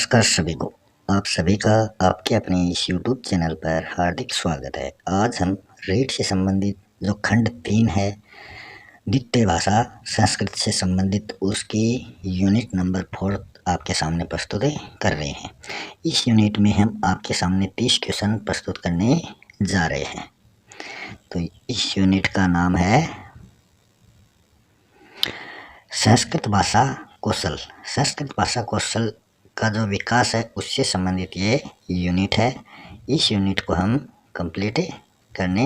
नमस्कार सभी को। आप सभी का आपके अपने इस YouTube चैनल पर हार्दिक स्वागत है। आज हम रीड से संबंधित जो खंड 3 है, द्वितीय भाषा संस्कृत से संबंधित, उसकी यूनिट नंबर 4 आपके सामने प्रस्तुत कर रहे हैं। इस यूनिट में हम आपके सामने 30 क्वेश्चन प्रस्तुत करने जा रहे हैं। तो इस यूनिट का नाम है संस्कृत भाषा कौशल। संस्कृत भाषा कौशल का जो विकास है उससे संबंधित ये यूनिट है। इस यूनिट को हम कंप्लीट करने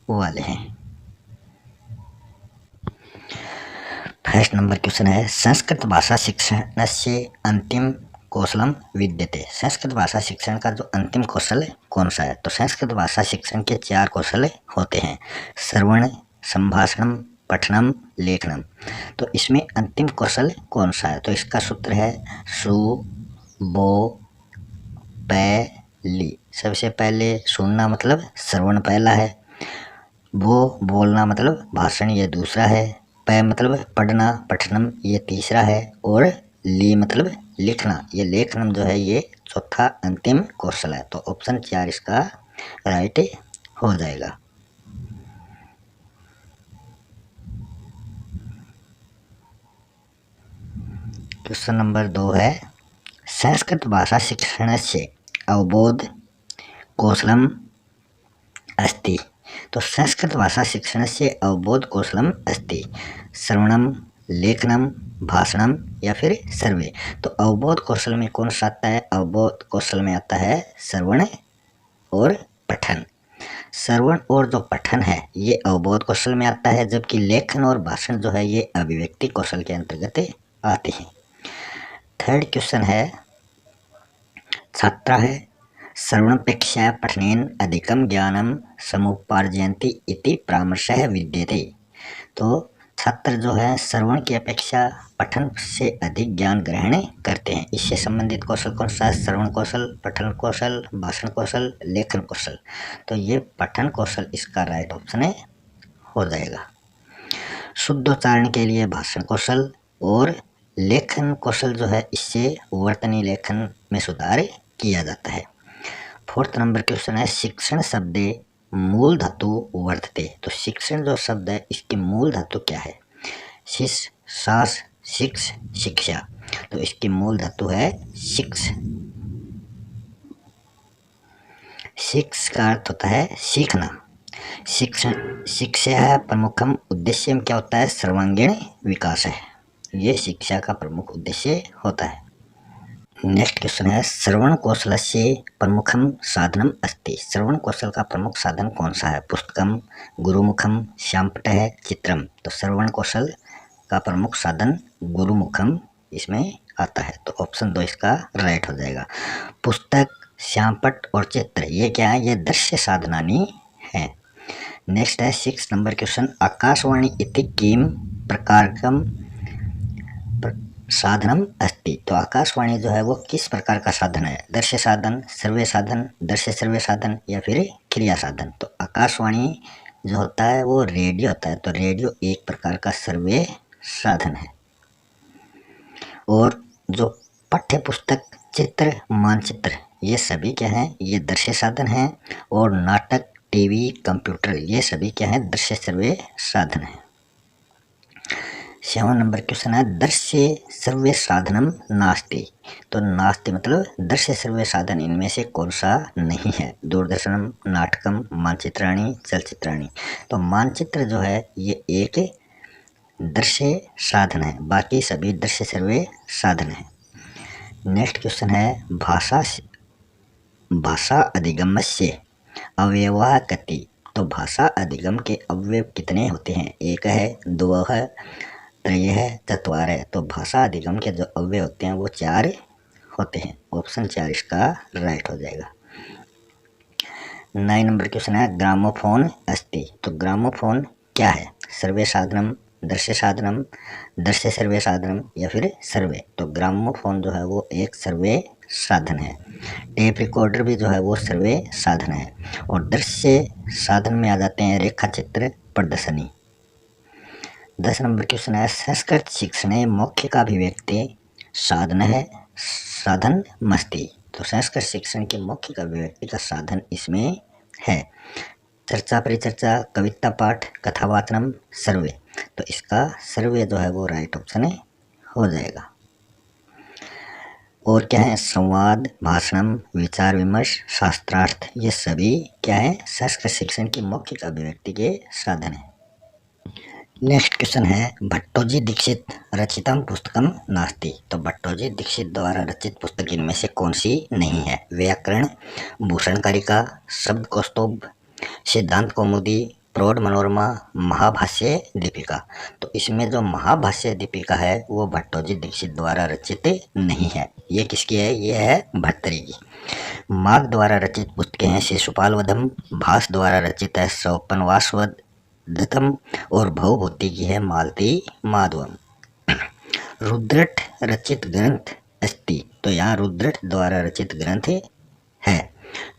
वाले हैं। फर्स्ट नंबर क्वेश्चन है, संस्कृत भाषा शिक्षणस्य अंतिम कौशलम विद्यते। संस्कृत भाषा शिक्षण का जो अंतिम कौशल कौन सा है? तो संस्कृत भाषा शिक्षण के 4 कौशल होते हैं, श्रवण, संभाषणम, पठनम, लेखनम। तो इसमें अंतिम कौशल कौन सा है? तो इसका सूत्र है सु बो पैली। सबसे पहले सुनना मतलब श्रवण पहला है, वो बोलना मतलब भाषण ये दूसरा है, पै मतलब पढ़ना पठनम ये तीसरा है, और ली मतलब लिखना ये लेखनम जो है ये चौथा अंतिम कौशल है। तो ऑप्शन 4 इसका राइट हो जाएगा। क्वेश्चन नंबर 2 है, संस्कृत भाषा शिक्षण से अवबोध कौशलम अस्ति। तो संस्कृत भाषा शिक्षण से अवबोध कौशलम अस्ति, श्रवणम, लेखनम, भाषणम या फिर सर्वे। तो अवबोध कौशल में कौन सा आता है? अवबोध कौशल में आता है श्रवण और पठन। श्रवण और जो पठन है ये अवबोध कौशल में आता है, जबकि लेखन और भाषण जो है ये अभिव्यक्ति कौशल के अंतर्गत आते हैं। थर्ड क्वेश्चन है, छात्रा है श्रवणपेक्षया पठनेन अधिकम ज्ञानम समुपार्जयन्ति इति परामर्शः विद्यते। तो छात्र जो है श्रवण की अपेक्षा पठन से अधिक ज्ञान ग्रहण करते हैं। इससे संबंधित कौशल कौन सा है? श्रवण कौशल, पठन कौशल, भाषण कौशल, लेखन कौशल। तो ये पठन कौशल इसका राइट ऑप्शन हो जाएगा। शुद्धोच्चारण के लिए भाषण कौशल और लेखन कौशल जो है इससे वर्तनी लेखन में सुधार किया जाता है। फोर्थ नंबर क्वेश्चन है, शिक्षण शब्दे मूल धातु वर्तते। तो शिक्षण जो शब्द है इसकी मूल धातु क्या है? शिष, सास, शिक्ष, शिक्षा। तो इसकी मूल धातु है शिक्ष। शिक्ष का अर्थ होता है सीखना। शिक्षण शिक्षा प्रमुखम उद्देश्य क्या होता है? सर्वांगीण विकास है, ये शिक्षा का प्रमुख उद्देश्य होता है। नेक्स्ट क्वेश्चन है, श्रवण कौशल से प्रमुखम साधनम अस्ति। श्रवण कौशल का प्रमुख साधन कौन सा है? पुस्तकम, गुरुमुखम, श्यामपटः, चित्रम। तो श्रवण कौशल का प्रमुख साधन गुरुमुखम इसमें आता है। तो ऑप्शन 2 इसका राइट हो जाएगा। पुस्तक, श्यामपट और चित्र ये क्या है? ये दृश्य साधनानी है। नेक्स्ट है 6 नंबर क्वेश्चन, आकाशवाणी इति किम प्रकारकम साधनम अस्ति। तो आकाशवाणी जो है वो किस प्रकार का साधन है? दृश्य साधन, श्रव्य साधन, दृश्य श्रव्य साधन या फिर क्रिया साधन। तो आकाशवाणी जो होता है वो रेडियो होता है। तो रेडियो एक प्रकार का श्रव्य साधन है। और जो पाठ्य पुस्तक, चित्र, मानचित्र ये सभी क्या है? ये दृश्य साधन है। और नाटक, टीवी, कंप्यूटर ये सभी क्या है? दृश्य श्रव्य साधन है। 7 नंबर क्वेश्चन है, दृश्य श्रव्य साधनम नास्ति। तो नास्ति मतलब दृश्य श्रव्य साधन इनमें से कौन सा नहीं है? दूरदर्शनम, नाटकम, मानचित्राणी, चलचित्राणी। तो मानचित्र जो है ये एक दृश्य साधन है, बाकी सभी दृश्य श्रव्य साधन है। नेक्स्ट क्वेश्चन है, भाषा अधिगमस्य अवयवा कति। तो भाषा अधिगम के अवयव कितने होते हैं? 1 है, 2 है, 3 है, 4 है। तो भाषा अधिगम के जो अवयव होते हैं वो 4 होते हैं। ऑप्शन 4 इसका राइट हो जाएगा। 9 नंबर क्वेश्चन है, ग्रामोफोन अस्ति। तो ग्रामोफोन क्या है? सर्वे साधनम, दृश्य साधनम, दृश्य सर्वे साधनम या फिर सर्वे। तो ग्रामोफोन जो है वो एक सर्वे साधन है। टेप रिकॉर्डर भी जो है वो सर्वे साधन है। और दृश्य साधन में आ जाते हैं रेखा चित्र, प्रदर्शनी। 10 नंबर क्वेश्चन है, संस्कृत शिक्षण मौखिक अभिव्यक्ति साधन है साधन मस्ती। तो संस्कृत शिक्षण के मौखिक अभिव्यक्ति का साधन इसमें है चर्चा परिचर्चा, कविता पाठ, कथावाचनम, सर्वे। तो इसका सर्वे जो है वो राइट ऑप्शन हो जाएगा। और क्या है? संवाद, भाषणम, विचार विमर्श, शास्त्रार्थ, ये सभी क्या है? संस्कृत शिक्षण की मौखिक अभिव्यक्ति के साधन है। नेक्स्ट क्वेश्चन है भट्टोजी दीक्षित रचितम पुस्तकम नास्ति। तो भट्टोजी दीक्षित द्वारा रचित पुस्तक इनमें से कौन सी नहीं है? व्याकरण, भूषण कारिका, शब्द कौस्तुभ, सिद्धांत कौमुदी, प्रौढ़ मनोरमा, महाभाष्य दीपिका। तो इसमें जो महाभाष्य दीपिका है वो भट्टोजी दीक्षित द्वारा रचित नहीं है। ये किसकी है? ये है भर्तृहरि की। माघ द्वारा रचित पुस्तकें हैं शिशुपाल वधम, भास द्वारा रचित है सौपनवासवध दत्तम और भवभूति की है मालती माधवम। रुद्रट रचित ग्रंथ अस्ति। तो यहाँ रुद्रट द्वारा रचित ग्रंथ है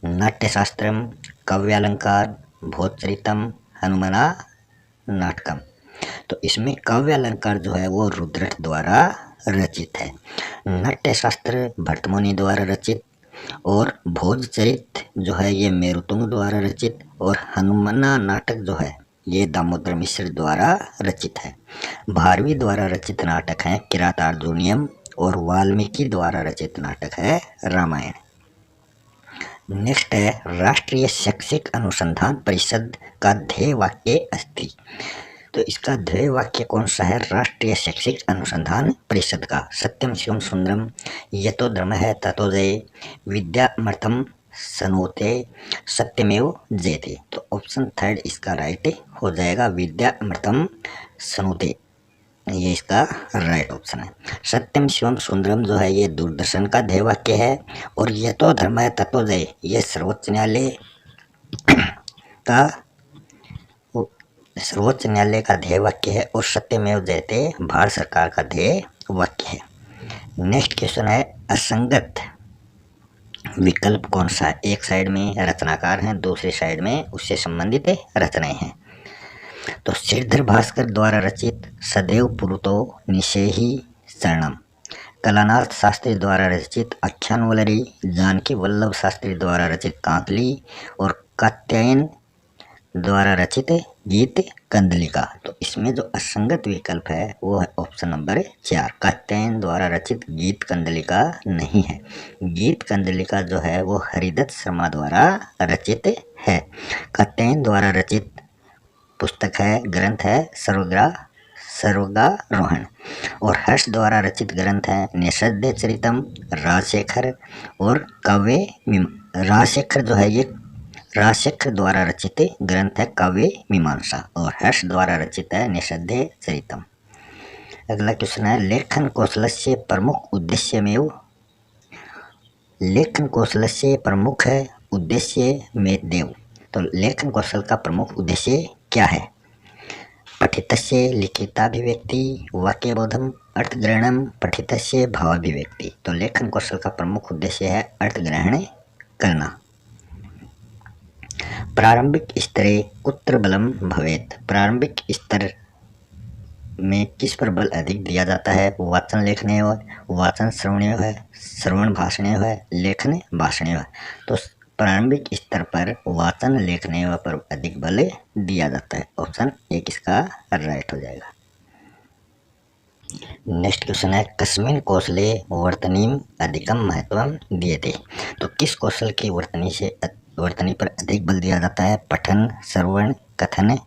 नाट्यशास्त्रम, काव्यालंकार, भोजचरितम, हनुमना नाटकम। तो इसमें काव्यालंकार जो है वो रुद्रट द्वारा रचित है, नाट्यशास्त्र भट्टमुनि द्वारा रचित और भोजचरित जो है ये मेरुतुंग द्वारा रचित और हनुमना नाटक जो है ये दामोदर मिश्र द्वारा रचित है। भारवी द्वारा रचित नाटक है किरातार्जुनीयम और वाल्मीकि द्वारा रचित नाटक है रामायण। नेक्स्ट है राष्ट्रीय शैक्षिक अनुसंधान परिषद का ध्येय वाक्य अस्ति। तो इसका ध्येय वाक्य कौन सा है? राष्ट्रीय शैक्षिक अनुसंधान परिषद का सत्यम शिवम सुंदरम, यतो धर्म है ततो जय, विद्यामर्थम सनोते, सत्यमेव जयते। तो ऑप्शन थर्ड इसका राइट हो जाएगा, विद्यामर्थम सनोते, ये इसका राइट ऑप्शन है। सत्यम शिवम सुंदरम जो है ये दूरदर्शन का ध्येय वाक्य है और यतो धर्म है ततो जय ये सर्वोच्च न्यायालय का ध्येय वाक्य है और सत्यमेव जयते भारत सरकार का ध्येय वाक्य है। नेक्स्ट क्वेश्चन है असंगत विकल्प कौन सा है? एक साइड में रचनाकार हैं, दूसरी साइड में उससे संबंधित रचनाएं हैं। तो श्रीधर भास्कर द्वारा रचित सदैव पुरुतो निषेही शरणम, कलानाथ शास्त्री द्वारा रचित आख्यान वलरी, जानकी वल्लभ शास्त्री द्वारा रचित कांकली और कात्यायन द्वारा रचित गीत कंदलिका। तो इसमें जो असंगत विकल्प है वो है ऑप्शन नंबर 4, कात्यायन द्वारा रचित गीत कंदलिका नहीं है। गीत कंदलिका जो है वो हरिदत्त शर्मा द्वारा रचित है। कात्यायन द्वारा रचित पुस्तक है, ग्रंथ है सर्वगारोहण और हर्ष द्वारा रचित ग्रंथ है निषद्य चरितम, राजशेखर और काव्य राजशेखर जो है ये राजशेखर द्वारा रचित ग्रंथ है काव्य मीमांसा और हर्ष द्वारा रचित है निषद्य चरितम। अगला क्वेश्चन है लेखन कौशलस्य प्रमुख उद्देश्यमेव, लेखन कौशलस्य प्रमुख है उद्देश्य में देव। तो लेखन कौशल का प्रमुख उद्देश्य क्या है? पठितस्य लिखिताभिव्यक्ति, वाक्यबोधम, अर्थग्रहणम, पठितस्य भावाभिव्यक्ति। तो लेखन कौशल का प्रमुख उद्देश्य है अर्थग्रहण करना। प्रारंभिक स्तरे कुत्र बलम भवेत, प्रारंभिक स्तर में किस पर बल अधिक दिया जाता है? वाचन लेखने है, वाचन श्रवणीय है, श्रवण भाषणीय है, लेखन भाषणीय है। तो प्रारंभिक स्तर पर वाचन लेखने पर अधिक बल दिया जाता है। ऑप्शन 1 इसका राइट हो जाएगा। नेक्स्ट क्वेश्चन है कस्मिन कौशले वर्तनीम अधिकम महत्वम दीयते। तो किस कौशल की वर्तनी पर अधिक बल दिया जाता है? पठन, श्रवण, कथन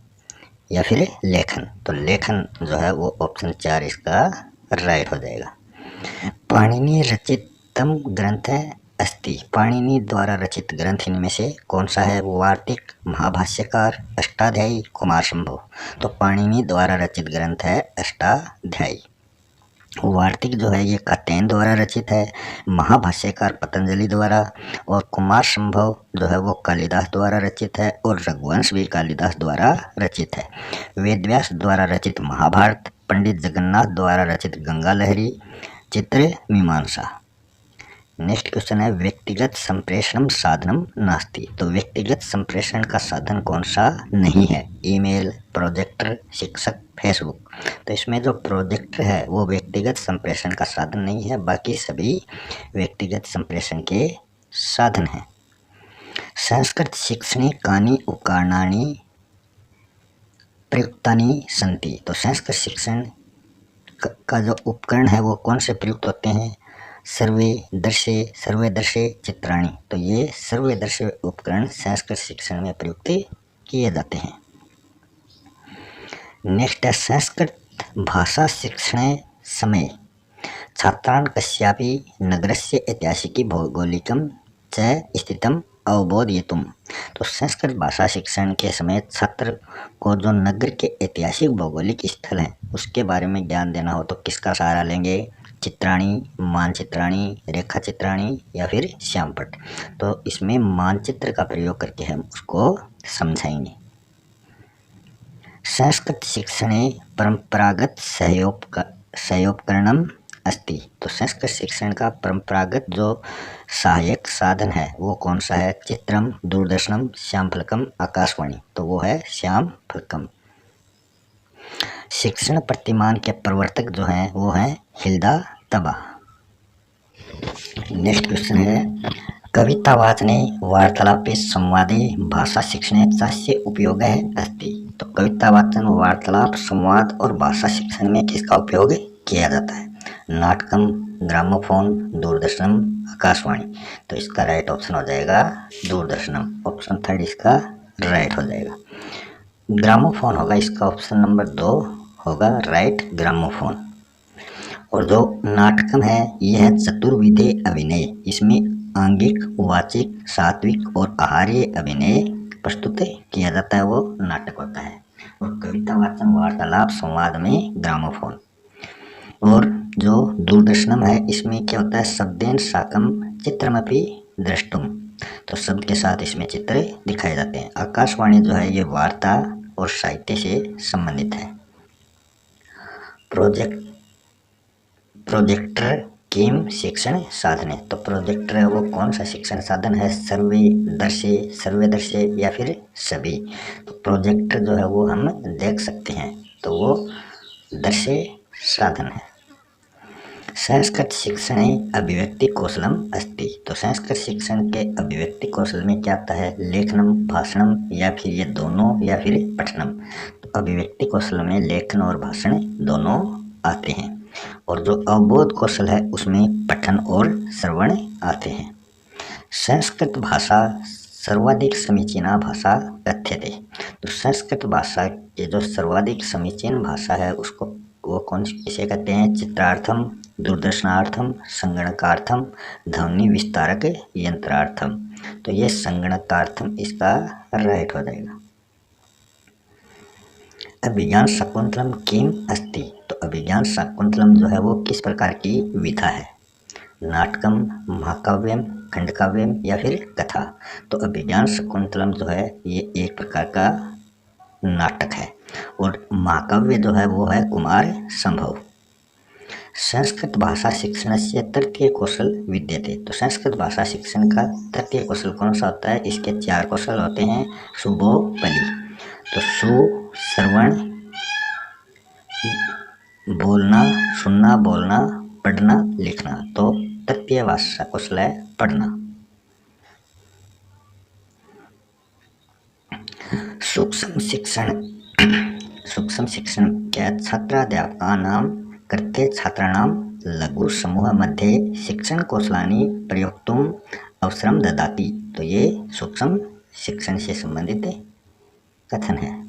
या फिर लेखन। तो लेखन जो है वो ऑप्शन 4 इसका राइट हो जाएगा। पाणिनि रचितम ग्रंथ अस्ति, पाणिनि द्वारा रचित ग्रंथ इनमें से कौन सा है? वार्तिक, महाभाष्यकार, अष्टाध्यायी, कुमार संभव। तो पाणिनि द्वारा रचित ग्रंथ है अष्टाध्यायी। वार्तिक जो है ये कात्यायन द्वारा रचित है, महाभाष्यकार पतंजलि द्वारा और कुमार संभव जो है वो कालिदास द्वारा रचित है और रघुवंश भी कालिदास द्वारा रचित है। वेदव्यास द्वारा रचित महाभारत, पंडित जगन्नाथ द्वारा रचित गंगा लहरी, चित्र मीमांसा। नेक्स्ट क्वेश्चन है व्यक्तिगत संप्रेषण साधनम नास्ति। तो व्यक्तिगत संप्रेषण का साधन कौन सा नहीं है? ईमेल, प्रोजेक्टर, शिक्षक, फेसबुक। तो इसमें जो प्रोजेक्टर है वो व्यक्तिगत संप्रेषण का साधन नहीं है, बाकी सभी व्यक्तिगत संप्रेषण के साधन हैं। संस्कृत शिक्षणे कानि उपकरणानि प्रयुक्तानि सन्ति। तो संस्कृत शिक्षण का जो उपकरण है वो कौन से प्रयुक्त होते हैं? सर्वे दर्शे चित्राणी। तो ये सर्वे दर्शे उपकरण संस्कृत शिक्षण में प्रयुक्त किए जाते हैं। नेक्स्ट है संस्कृत भाषा शिक्षण समय छात्रान् कस्यापि नगरस्य ऐतिहासिकी भौगोलिकं च स्थितं अवबोधयितुं। तो संस्कृत भाषा शिक्षण के समय छात्र को जो नगर के ऐतिहासिक भौगोलिक स्थल हैं उसके बारे में ज्ञान देना हो तो किसका सहारा लेंगे? चित्राणी, मानचित्राणी, रेखा चित्राणी या फिर श्यामपट्ट। तो इसमें मानचित्र का प्रयोग करके हम उसको समझाएंगे। संस्कृत शिक्षणे परंपरागत सहयोपकरणम अस्ति। तो संस्कृत शिक्षण का परंपरागत जो सहायक साधन है वो कौन सा है? चित्रम, दूरदर्शनम, श्यामफलकम, आकाशवाणी। तो वो है श्यामफलकम। शिक्षण प्रतिमान के प्रवर्तक जो हैं वो हैं हिल्डा तबा। नेक्स्ट क्वेश्चन है कवितावाचने वार्तालापे संवादे भाषा शिक्षणे चास्य उपयोगः अस्ति। तो कवितावाचन, वार्तालाप, संवाद और भाषा शिक्षण में किसका उपयोग किया जाता है? नाटकम, ग्रामोफोन, दूरदर्शनम, आकाशवाणी। तो इसका राइट ऑप्शन हो जाएगा दूरदर्शनम। ऑप्शन थर्ड इसका राइट हो जाएगा। ग्रामोफोन होगा इसका ऑप्शन नंबर 2 होगा राइट, ग्रामोफोन। और जो नाटकम है यह है चतुर्विधे अभिनय। इसमें आंगिक, वाचिक, सात्विक और आहार्य अभिनय प्रस्तुत किया जाता है, वो नाटक होता है। और कविता वाचन, वार्तालाप, संवाद में ग्रामोफोन। और जो दूरदर्शनम है इसमें क्या होता है? शब्देन साकम चित्रमपि द्रष्टुम। तो शब्द के साथ इसमें चित्र दिखाए जाते हैं। आकाशवाणी जो है ये वार्ता और साहित्य से संबंधित है। प्रोजेक्टर किम शिक्षण साधन है। तो प्रोजेक्टर है वो कौन सा शिक्षण साधन है? सर्वे दर्शे या फिर सभी। तो प्रोजेक्टर जो है वो हम देख सकते हैं तो वो दर्शे साधन है। संस्कृत शिक्षण अभिव्यक्ति कौशलम अस्ति। तो संस्कृत शिक्षण के अभिव्यक्ति कौशल में क्या आता है? लेखनम, भाषणम या फिर ये दोनों या फिर पठनम। तो अभिव्यक्ति कौशल में लेखन और भाषण दोनों आते हैं। और जो अवबोध कौशल है उसमें पठन और श्रवण आते हैं। संस्कृत भाषा सर्वाधिक समीचीना भाषा कथ्यते। तो संस्कृत भाषा के जो सर्वाधिक समीचीन भाषा है उसको वो कौन किसे कहते हैं? चित्रार्थम, दूरदर्शनार्थम, संगणकार्थम, ध्वनि विस्तारक यंत्रार्थम। तो ये संगणकार्थम इसका राइट हो जाएगा। अभिज्ञान शाकुंतलम किम अस्ति। तो अभिज्ञान शाकुंतलम जो है वो किस प्रकार की विधा है? नाटकम, महाकाव्यम, खंडकाव्यम या फिर कथा। तो अभिज्ञान शाकुंतलम जो है ये एक प्रकार का नाटक है। और महाकाव्य जो है वो है कुमार संभव। संस्कृत भाषा शिक्षण से तृतीय कौशल विद्यते। तो संस्कृत भाषा शिक्षण का तृतीय कौशल कौन सा होता है? इसके 4 कौशल होते हैं। सुबो बलि। तो श्रवण, बोलना, सुनना, बोलना, पढ़ना, लिखना। तो तृतीय भाषा कौशल है पढ़ना। सूक्ष्म शिक्षण क्या? छात्राध्यापकानां कृते छात्राणां लघु समूह मध्ये शिक्षण कौशलानि प्रयोक्तुम् अवसरं ददाति। तो ये सूक्ष्म शिक्षण से संबंधित कथन है।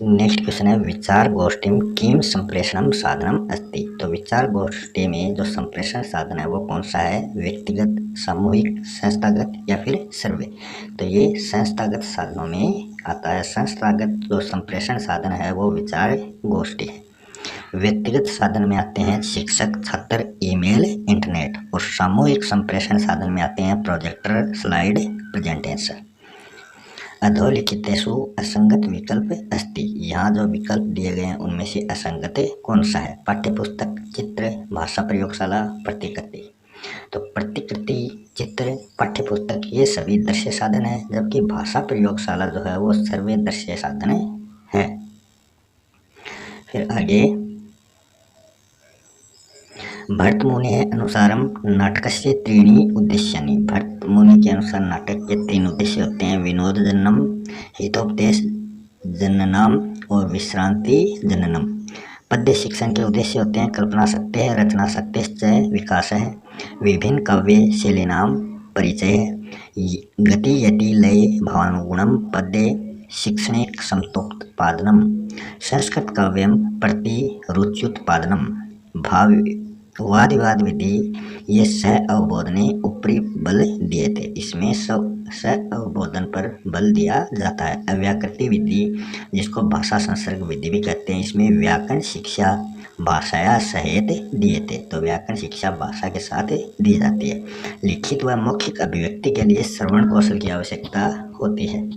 नेक्स्ट क्वेश्चन है विचार गोष्ठी किम संप्रेषण साधनम अस्ति। तो विचार गोष्ठी में जो संप्रेषण साधन है वो कौन सा है? व्यक्तिगत, सामूहिक, संस्थागत या फिर सर्वे। तो ये संस्थागत साधनों में आता है। संस्थागत जो संप्रेषण साधन है वो विचार गोष्ठी है। व्यक्तिगत साधन में आते हैं शिक्षक, छात्र, ईमेल, इंटरनेट। और सामूहिक संप्रेषण साधन में आते हैं प्रोजेक्टर, स्लाइड, प्रेजेंटेशन। अधोलिखितेषु असंगत विकल्प अस्ति। यहाँ जो विकल्प दिए गए हैं उनमें से असंगत कौन सा है? पाठ्यपुस्तक, चित्र, भाषा प्रयोगशाला, प्रतिकृति। तो प्रतिकृति, चित्र, पाठ्य पुस्तक ये सभी दृश्य साधन है, जबकि भाषा प्रयोगशाला जो है वो सर्वे दृश्य साधन है। फिर आगे, भरतमुनि अनुसारम नाटकस्य त्रीणि उद्देश्यानि। भरतमुनि के अनुसार नाटक के 3 उद्देश्य होते हैं: विनोद जननम, हितोपदेश जननम और विश्रांति जननम। पद्य शिक्षण के उद्देश्य होते हैं: कल्पना शक्ति, रचना शक्ति, विकास है, विभिन्न काव्य शैलीनाम परिचय, गति यति लय भावानुगुणम पद्य शिक्षणे समतोत्पादनम, संस्कृत काव्यम प्रति रुच्युत्पादनम, भाव वाद विवाद विधि, ये सह अवबोध ने ऊपरी बल दिए थे। इसमें सह अवबोधन पर बल दिया जाता है। अव्याकृति विधि, जिसको भाषा संसर्ग विधि भी कहते हैं, इसमें व्याकरण शिक्षा भाषाया सहित दिए थे। तो व्याकरण शिक्षा भाषा के साथ दी जाती है। लिखित व मौखिक अभिव्यक्ति के लिए श्रवण कौशल की आवश्यकता होती है।